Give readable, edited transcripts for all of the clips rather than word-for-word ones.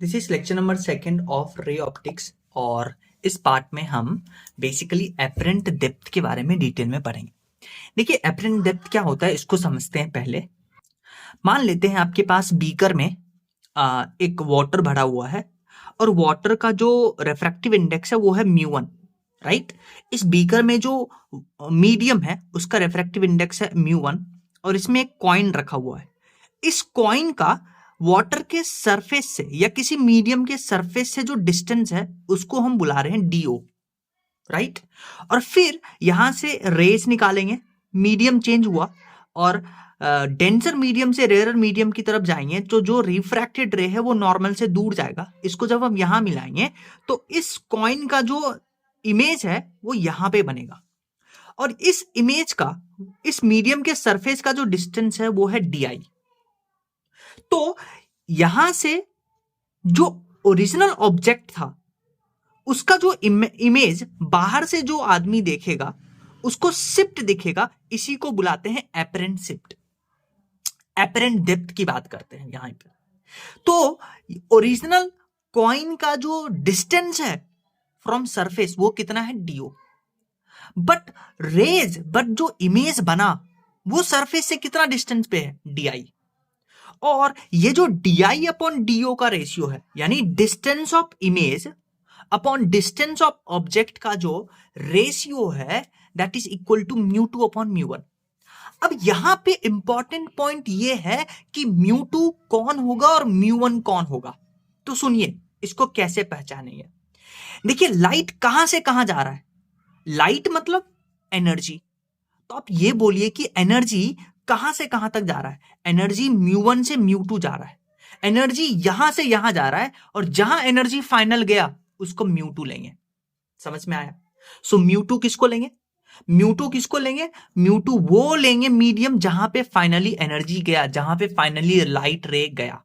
This is lecture number 2 of ray optics और इस part में हम बेसिकली एपरेंट डेप्थ के बारे में डिटेल में पढ़ेंगे। देखिए एपरेंट डेप्थ क्या होता है इसको समझते हैं। पहले मान लेते हैं आपके पास बीकर में एक वाटर भरा हुआ है और वाटर का जो रिफ्रैक्टिव इंडेक्स है वो है μ1, राइट। इस बीकर में जो मीडियम है उसका रिफ्रैक्टिव इंडेक्स है μ1 और इसमें एक कॉइन रखा हुआ है। इस कॉइन का वाटर के सरफेस से या किसी मीडियम के सरफेस से जो डिस्टेंस है उसको हम बुला रहे हैं डी.ओ, राइट। और फिर यहां से रेज निकालेंगे, मीडियम चेंज हुआ और डेंसर मीडियम से रेयर मीडियम की तरफ जाएंगे तो जो रिफ्रैक्टेड रे है वो नॉर्मल से दूर जाएगा। इसको जब हम यहां मिलाएंगे तो इस कॉइन का जो इमेज है वो यहां पे बनेगा और इस इमेज का इस मीडियम के सरफेस का जो डिस्टेंस है वो है डी.आई। तो यहां से जो ओरिजिनल ऑब्जेक्ट था उसका जो इमेज बाहर से जो आदमी देखेगा उसको शिफ्ट दिखेगा, इसी को बुलाते हैं एपरेंट शिफ्ट। एपरेंट डेप्थ की बात करते हैं यहां पे। तो ओरिजिनल कॉइन का जो डिस्टेंस है फ्रॉम सरफेस वो कितना है डी.ओ, बट जो इमेज बना वो सरफेस से कितना डिस्टेंस पे है डी.आई। और ये जो डी.आई अपॉन डी.ओ का रेशियो है यानी distance of image upon distance of object का जो रेशियो है that is equal to μ2 upon μ1। अब यहां पे इंपॉर्टेंट पॉइंट ये है कि μ2 कौन होगा और μ1 कौन होगा। तो सुनिए इसको कैसे पहचानेंगे। देखिए लाइट कहां से कहां जा रहा है, लाइट मतलब एनर्जी। तो आप ये बोलिए कि एनर्जी कहां से कहां तक जा रहा है, एनर्जी μ1 से μ2 जा रहा है। एनर्जी यहां से यहां जा रहा है और जहां एनर्जी फाइनल गया उसको μ2 लेंगे। समझ में आया? सो μ2 किसको लेंगे, μ2 किसको लेंगे, μ2 वो लेंगे मीडियम जहां पे फाइनली एनर्जी गया, जहां पे फाइनली लाइट रे गया।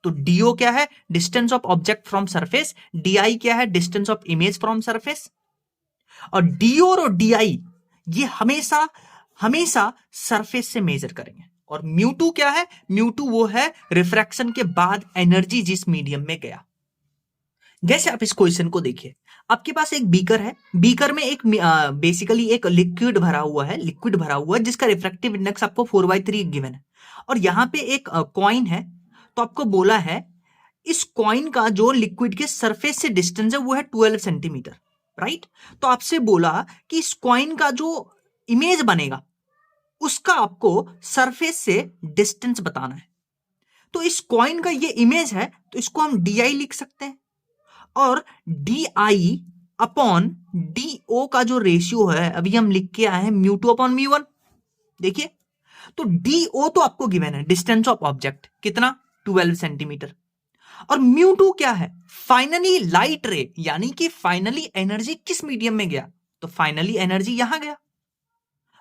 तो डी.ओ क्या है, distance of object from surface, D I क्या है, distance of image from surface. और डी.ओ और डी.आई ये हमेशा हमेशा सरफेस से मेजर करेंगे। और μ2 क्या है, μ2 वो है रिफ्रैक्शन के बाद एनर्जी जिस मीडियम में गया। जैसे आप इस क्वेश्चन को देखिए, आपके पास एक बीकर है, बीकर में एक बेसिकली एक लिक्विड भरा हुआ है जिसका रिफ्रैक्टिव इंडेक्स आपको 4/3 गिवन है और यहां पे एक कॉइन है। तो आपको बोला है इस कॉइन का जो लिक्विड के सरफेस से डिस्टेंस है वो है 12 सेंटीमीटर, राइट। तो आपसे बोला कि इस कॉइन का जो इमेज बनेगा उसका आपको सरफेस से डिस्टेंस बताना है। तो इस कॉइन का ये इमेज है तो इसको हम डी.आई लिख सकते हैं और डी.आई अपॉन डी.ओ का जो रेशियो है अभी हम लिख के आए हैं μ2 अपॉन μ1। देखिए तो डी.ओ तो आपको गिवन है, डिस्टेंस ऑफ ऑब्जेक्ट कितना 12 सेंटीमीटर, और μ2 क्या है, फाइनली लाइट रे यानी कि फाइनली एनर्जी किस मीडियम में गया, तो फाइनली एनर्जी यहां गया।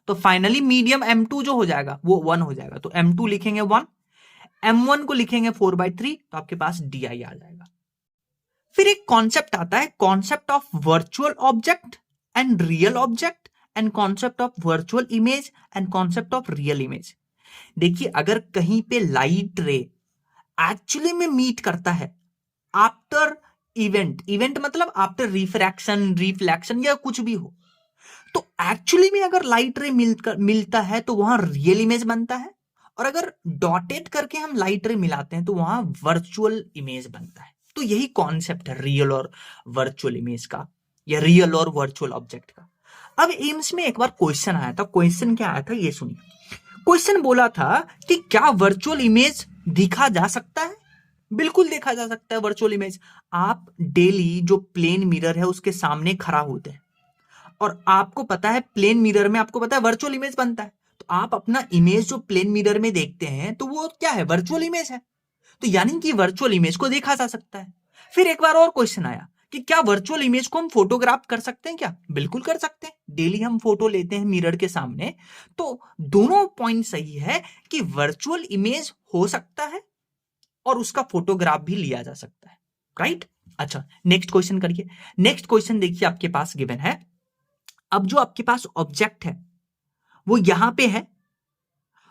तो फाइनली मीडियम m2 जो हो जाएगा वो 1 हो जाएगा। तो m2 लिखेंगे 1, m1 को लिखेंगे 4/3, तो आपके पास डी.आई आ जाएगा। फिर एक कॉन्सेप्ट आता है, concept of virtual object and real object and concept of virtual image and concept of real image. देखिए अगर कहीं पे लाइट रे एक्चुअली में मीट करता है आफ्टर इवेंट मतलब आफ्टर रिफ्रैक्शन या कुछ भी हो, तो एक्चुअली में अगर लाइट रे मिलता है तो वहां रियल इमेज बनता है, और अगर डॉटेड करके हम लाइट रे मिलाते हैं तो वहां वर्चुअल इमेज बनता है। तो यही कॉन्सेप्ट है रियल और वर्चुअल इमेज का या रियल और वर्चुअल ऑब्जेक्ट का। अब एम्स में एक बार क्वेश्चन आया था, क्वेश्चन क्या आया था ये सुनिए। क्वेश्चन बोला था कि क्या वर्चुअल इमेज दिखा जा सकता है? बिल्कुल देखा जा सकता है वर्चुअल इमेज। आप डेली जो प्लेन मिरर है उसके सामने खड़ा होते हैं और आपको पता है प्लेन मिरर में आपको पता है वर्चुअल इमेज बनता है। तो आप अपना इमेज जो प्लेन मिरर में देखते हैं तो वो क्या है, वर्चुअल इमेज है। तो यानी कि वर्चुअल इमेज को देखा जा सकता है। फिर एक बार और क्वेश्चन आया कि क्या वर्चुअल इमेज को हम फोटोग्राफ कर सकते हैं क्या? बिल्कुल कर सकते हैं, डेली हम फोटो लेते हैं मिरर के सामने। तो दोनों पॉइंट सही है कि वर्चुअल इमेज हो सकता है और उसका फोटोग्राफ भी लिया जा सकता है, राइट। अच्छा नेक्स्ट क्वेश्चन करिए। नेक्स्ट क्वेश्चन देखिए आपके पास गिवन है। अब जो आपके पास ऑब्जेक्ट है वो यहां पे है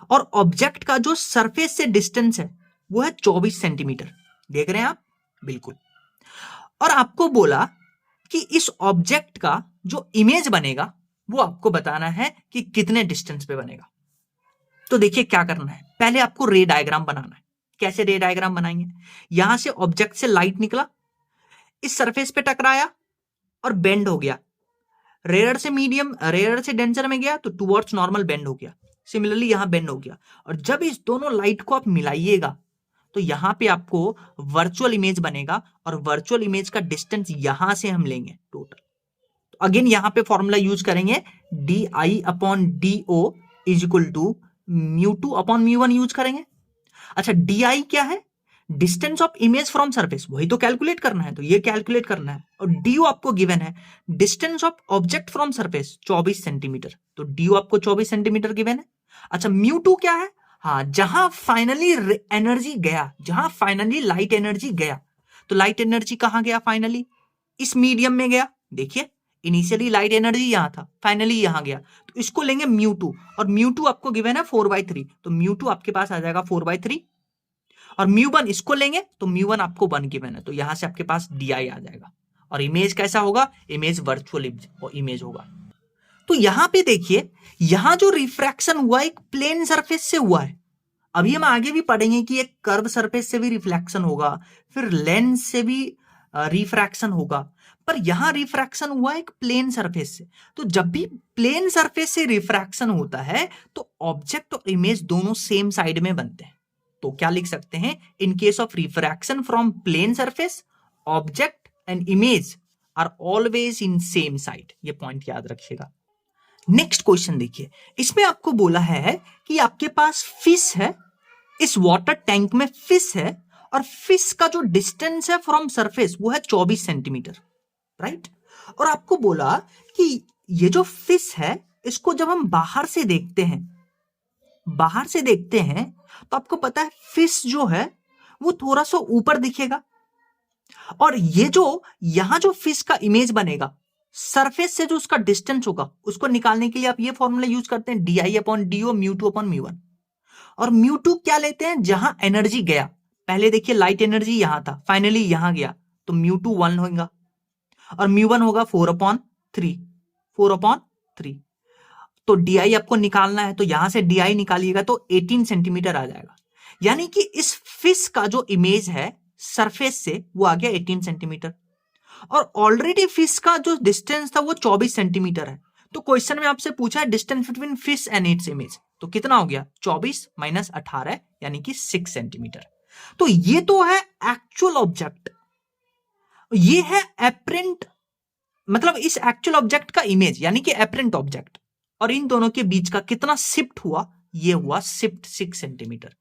और ऑब्जेक्ट का जो सरफेस से डिस्टेंस है वो है 24 सेंटीमीटर। देख रहे हैं आप, बिल्कुल। और आपको बोला कि इस ऑब्जेक्ट का जो इमेज बनेगा वो आपको बताना है कि कितने डिस्टेंस पे बनेगा। तो देखिए क्या करना है, पहले आपको रे डायग्राम बनाना है। कैसे रे डायग्राम बनाएंगे, यहां से ऑब्जेक्ट से लाइट निकला, इस सरफेस पे टकराया और बेंड हो गया, रेयर से मीडियम, रेयर से डेंसर में गया तो टुवर्ड्स नॉर्मल बेंड हो गया, सिमिलरली यहां बेंड हो गया। और जब इस दोनों लाइट को आप मिलाइएगा तो यहां पे आपको वर्चुअल इमेज बनेगा, और वर्चुअल इमेज का डिस्टेंस यहां से हम लेंगे टोटल। तो अगेन यहां पे फॉर्मूला यूज करेंगे, D I upon D O is equal to mu two upon mu one use करेंगे। अच्छा, डी आई क्या है, distance of image from surface, वही तो कैलकुलेट करना है, तो ये कैलकुलेट करना है। और डी आपको गिवन है, distance of object from surface 24 centimetre, तो डी आपको 24 सेंटीमीटर गिवन है। अच्छा, म्यू टू क्या है, हाँ, जहां फाइनली एनर्जी गया, जहां फाइनली लाइट एनर्जी गया, तो लाइट एनर्जी कहां गया, फाइनली इस मीडियम में गया। देखिए इनिशियली लाइट एनर्जी यहां था, फाइनली यहां गया, तो इसको लेंगे म्यू टू, और म्यू टू आपको गिवन है 4/3, तो म्यू टू आपके पास आ जाएगा 4/3। और म्यू वन इसको लेंगे तो म्यू वन आपको 1 गिवन है, तो यहां से आपके पास डी आई आ जाएगा। और इमेज कैसा होगा, इमेज वर्चुअल इमेज होगा। तो यहां पे देखिए, यहां जो रिफ्रैक्शन हुआ एक प्लेन सरफेस से हुआ है। अभी हम आगे भी पढ़ेंगे कि एक कर्व सरफेस से भी रिफ्लेक्शन होगा, फिर लेंस से भी रिफ्रैक्शन होगा, पर यहां रिफ्रैक्शन हुआ एक प्लेन सरफेस से। तो जब भी प्लेन सरफेस से रिफ्रैक्शन होता है तो ऑब्जेक्ट और इमेज दोनों सेम साइड में बनते हैं। तो क्या लिख सकते हैं, in case of refraction from plane surface, object and image are always in same side. ये पॉइंट याद रखिएगा। नेक्स्ट क्वेश्चन देखिए, इसमें आपको बोला है कि आपके पास फिश है, इस वाटर टैंक में फिश है, और फिश का जो डिस्टेंस है फ्रॉम सरफेस वो है 24 सेंटीमीटर, राइट। और आपको बोला कि ये जो फिश है इसको जब हम बाहर से देखते हैं, बाहर से देखते हैं तो आपको पता है फिश जो है वो थोड़ा सा ऊपर दिखेगा, और ये जो यहां जो फिश का इमेज बनेगा सरफेस से जो उसका डिस्टेंस होगा उसको निकालने के लिए आप ये फॉर्मूला यूज करते हैं, D I upon D O mu two upon mu one. और म्यू टू क्या लेते हैं, जहां एनर्जी गया, पहले देखिए लाइट एनर्जी यहां था, फाइनली यहां गया, तो म्यू टू 1 होगा, और म्यू वन होगा 4/3, 4/3। तो डी आई आपको निकालना है, तो यहां से डी आई निकालिएगा तो 18 सेंटीमीटर आ जाएगा। यानी कि इस फिश का जो इमेज है सरफेस से वो आ गया 18 सेंटीमीटर, और ऑलरेडी फिश का जो डिस्टेंस था वो 24 सेंटीमीटर है। तो क्वेश्चन में आपसे पूछा है distance between fish and its image, तो कितना हो गया, 24 माइनस 18 यानी कि 6 सेंटीमीटर। तो ये तो है एक्चुअल ऑब्जेक्ट, ये है एपरेंट, मतलब इस एक्चुअल ऑब्जेक्ट का इमेज यानी कि एपरेंट ऑब्जेक्ट, और इन दोनों के बीच का कितना शिफ्ट हुआ, ये हुआ शिफ्ट 6 सेंटीमीटर।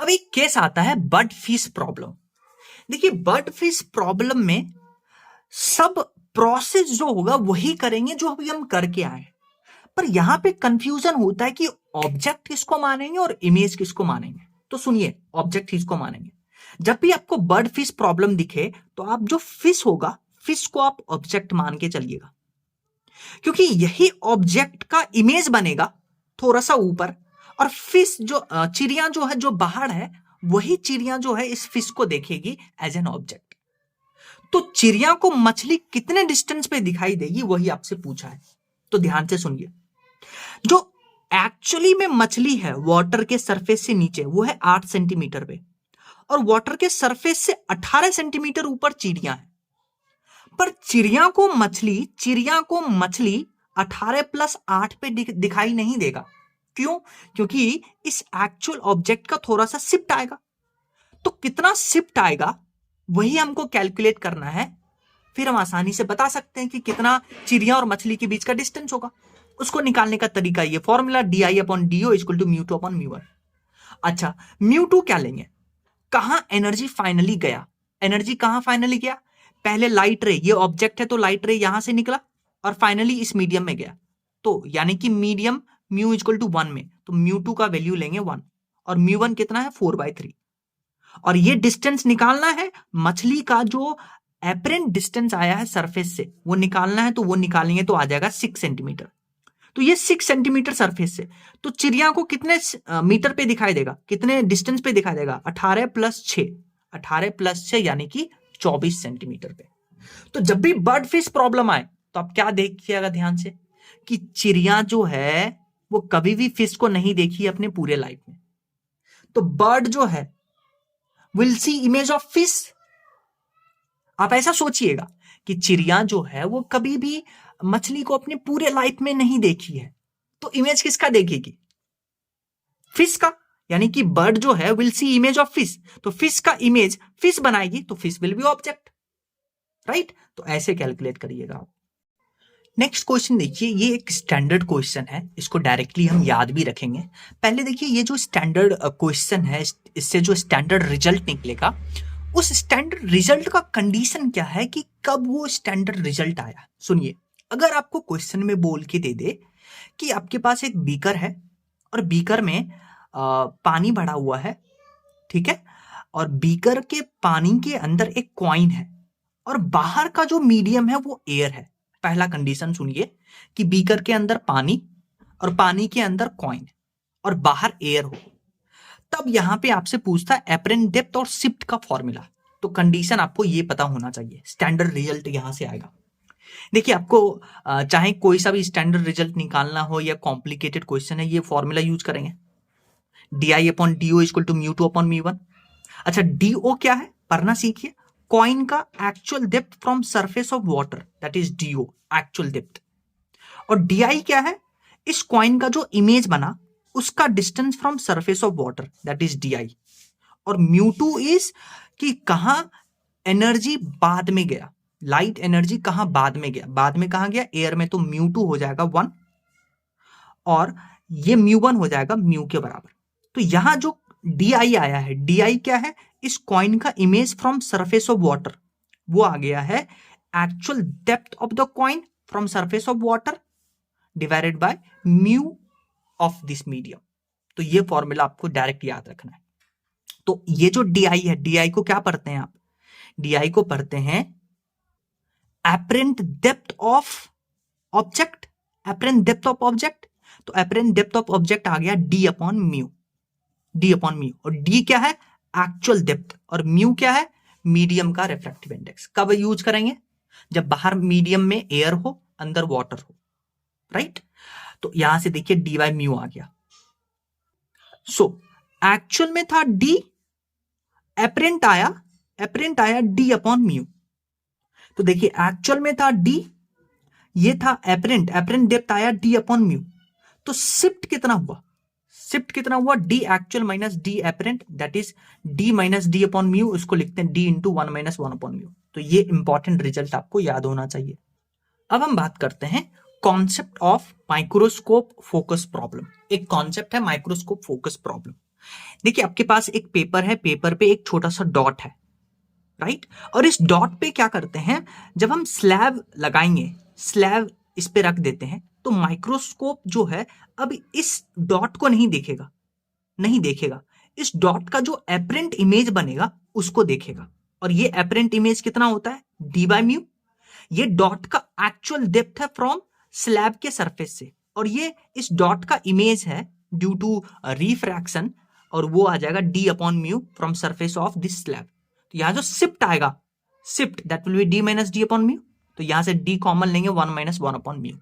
अब एक केस आता है बर्ड फिश प्रॉब्लम। देखिए बर्ड फिश प्रॉब्लम में सब प्रोसेस जो होगा वही करेंगे जो अभी हम करके आए, पर यहां पे कंफ्यूजन होता है कि ऑब्जेक्ट किसको मानेंगे और इमेज किसको मानेंगे। तो सुनिए, ऑब्जेक्ट किसको मानेंगे, जब भी आपको बर्ड फिश प्रॉब्लम दिखे तो आप जो फिश होगा, फिश को आप ऑब्जेक्ट मान के चलिएगा, क्योंकि यही ऑब्जेक्ट का इमेज बनेगा थोड़ा सा ऊपर, और फिश जो चिड़िया जो है जो बाहर है, वही चिड़िया जो है इस फिश को देखेगी एज एन ऑब्जेक्ट। तो चिड़िया को मछली कितने डिस्टेंस पे दिखाई देगी वही आपसे पूछा है, तो ध्यान से सुनिए। जो एक्चुअली में मछली है वाटर के सरफेस से नीचे वो है 8 सेंटीमीटर पे, और वाटर के सरफेस से 18 सेंटीमीटर ऊपर चिड़िया है। पर चिड़िया को मछली 18 + 8 पे दिखाई नहीं देगा। क्यों, क्योंकि इस एक्चुअल ऑब्जेक्ट का थोड़ा सा शिफ्ट आएगा। तो कितना शिफ्ट आएगा वही हमको कैलकुलेट करना है, फिर हम आसानी से बता सकते हैं कि कितना चिड़िया और मछली के बीच का डिस्टेंस होगा। उसको निकालने का तरीका ये formula, D I upon D O equal to mu two upon mu one. अच्छा, म्यू टू क्या लेंगे, कहां एनर्जी फाइनली गया, एनर्जी कहां फाइनली गया, पहले लाइट रे, ये ऑब्जेक्ट है तो लाइट रे यहां से निकला और फाइनली इस मीडियम में गया, तो यानी कि मीडियम म्यू इक्वल टू 1 में, तो म्यू टू का वैल्यू लेंगे 1, और म्यू वन कितना है 4/3। और ये डिस्टेंस निकालना है, मछली का जो एपरेंट डिस्टेंस आया है सरफेस से वो निकालना है, तो वो निकालेंगे तो आ जाएगा 6 सेंटीमीटर। तो ये 6 सेंटीमीटर सरफेस से, तो चिड़िया को कितने मीटर पे दिखाई देगा, कितने डिस्टेंस पे दिखाई देगा, 18 + 6, 18 प्लस 6 यानी कि 24 सेंटीमीटर पे। तो जब भी बर्ड फिश प्रॉब्लम आए तो आप क्या देखिएगा ध्यान से कि चिड़िया जो है वो कभी भी फिश को नहीं देखी अपने पूरे लाइफ में। तो बर्ड जो है will see image of fish. आप ऐसा सोचिएगा कि चिड़िया जो है वो कभी भी मछली को अपने पूरे लाइफ में नहीं देखी है, तो इमेज किसका देखेगी? फिश का। यानी कि बर्ड जो है will see image of fish, तो फिश का इमेज फिश बनाएगी, तो fish will be object, right. तो ऐसे कैलकुलेट करिएगा आप। नेक्स्ट क्वेश्चन देखिए, ये एक स्टैंडर्ड क्वेश्चन है, इसको डायरेक्टली हम याद भी रखेंगे। पहले देखिए ये जो स्टैंडर्ड क्वेश्चन है, इससे जो स्टैंडर्ड रिजल्ट निकलेगा, उस स्टैंडर्ड रिजल्ट का कंडीशन क्या है कि कब वो स्टैंडर्ड रिजल्ट आया। सुनिए, अगर आपको क्वेश्चन में बोल के दे दे कि आपके पास एक बीकर है और बीकर में पानी भरा हुआ है, ठीक है, और बीकर के पानी के अंदर एक कॉइन है और बाहर का जो मीडियम है वो एयर है। पहला कंडीशन सुनिए कि बीकर के अंदर पानी और पानी के अंदर कॉइन और बाहर एयर हो, तब यहां पे आपसे पूछता है एपरेंट डेप्थ और शिफ्ट का फॉर्मूला। तो कंडीशन आपको ये पता होना चाहिए, स्टैंडर्ड रिजल्ट यहां से आएगा। देखिए, आपको चाहे कोई सा भी स्टैंडर्ड रिजल्ट निकालना हो या कॉम्प्लिकेटेड क्वेश्चन है, ये फॉर्मूला यूज करेंगे, D upon D O equal to mu two upon mu one. अच्छा, डी ओ क्या है पढ़ना सीखिए, कॉइन का actual depth from surface of water, that is D O, actual depth. और डी आई क्या है, इस कॉइन का जो इमेज बना उसका distance from surface of water, that is D I. और म्यू टू इज कि कहां एनर्जी बाद में गया, लाइट एनर्जी कहां बाद में गया, बाद में कहां गया, एयर में, तो म्यू टू हो जाएगा 1 और ये म्यू 1 हो जाएगा म्यू के बराबर। तो यहां जो डी आई आया है, डी आई क्या है, इस कॉइन का image from surface of water, वो आ गया है actual depth of the coin from surface of water divided by mu of this medium. तो ये फॉर्मूला आपको डायरेक्ट याद रखना है। तो ये जो डी आई है, डी आई को क्या पढ़ते हैं आप, डी आई को पढ़ते हैं apparent depth of object, apparent depth of object. तो एपरेंट डेप्थ ऑफ ऑब्जेक्ट आ गया D upon mu, D upon mu. और डी क्या है, एक्चुअल डेप्थ, और म्यू क्या है, मीडियम का रिफ्रैक्टिव इंडेक्स। कब यूज करेंगे, जब बाहर मीडियम में एयर हो, अंदर वाटर हो, राइट। तो यहां से देखिए डी बाई म्यू आ गया। सो एक्चुअल में था डी, एपरेंट आया डी अपॉन म्यू। तो देखिए एक्चुअल में था डी, ये था एपरेंट, एपरेंट डेप्थ आया डी अपॉन म्यू। तो शिफ्ट कितना हुआ, शिफ्ट कितना हुआ, D actual minus D apparent, that is D minus D upon mu, उसको लिखते हैं D into 1 minus 1 upon mu. तो ये इंपॉर्टेंट रिजल्ट आपको याद होना चाहिए। अब हम बात करते हैं concept of microscope focus problem. एक कॉन्सेप्ट है माइक्रोस्कोप फोकस प्रॉब्लम। देखिए आपके पास एक पेपर है, पेपर पे एक छोटा सा डॉट है, राइट। और इस डॉट पे क्या करते हैं, जब हम स्लैब लगाएंगे, स्लैब इस पे रख देते हैं, तो माइक्रोस्कोप जो है अब इस डॉट को नहीं देखेगा, नहीं देखेगा, इस डॉट का जो एपरेंट इमेज बनेगा उसको देखेगा। और ये एपरेंट इमेज कितना होता है, डी बाय म्यू। ये डॉट का एक्चुअल डेप्थ है फ्रॉम स्लैब के सरफेस से, और ये इस डॉट का इमेज है ड्यू टू रिफ्रैक्शन, और वो आ जाएगा D upon mu from surface of this slab. तो यहां जो शिफ्ट आएगा, shift that will be D minus D upon mu. तो यहां से डी कॉमन लेंगे, 1 माइनस 1 अपॉन म्यू।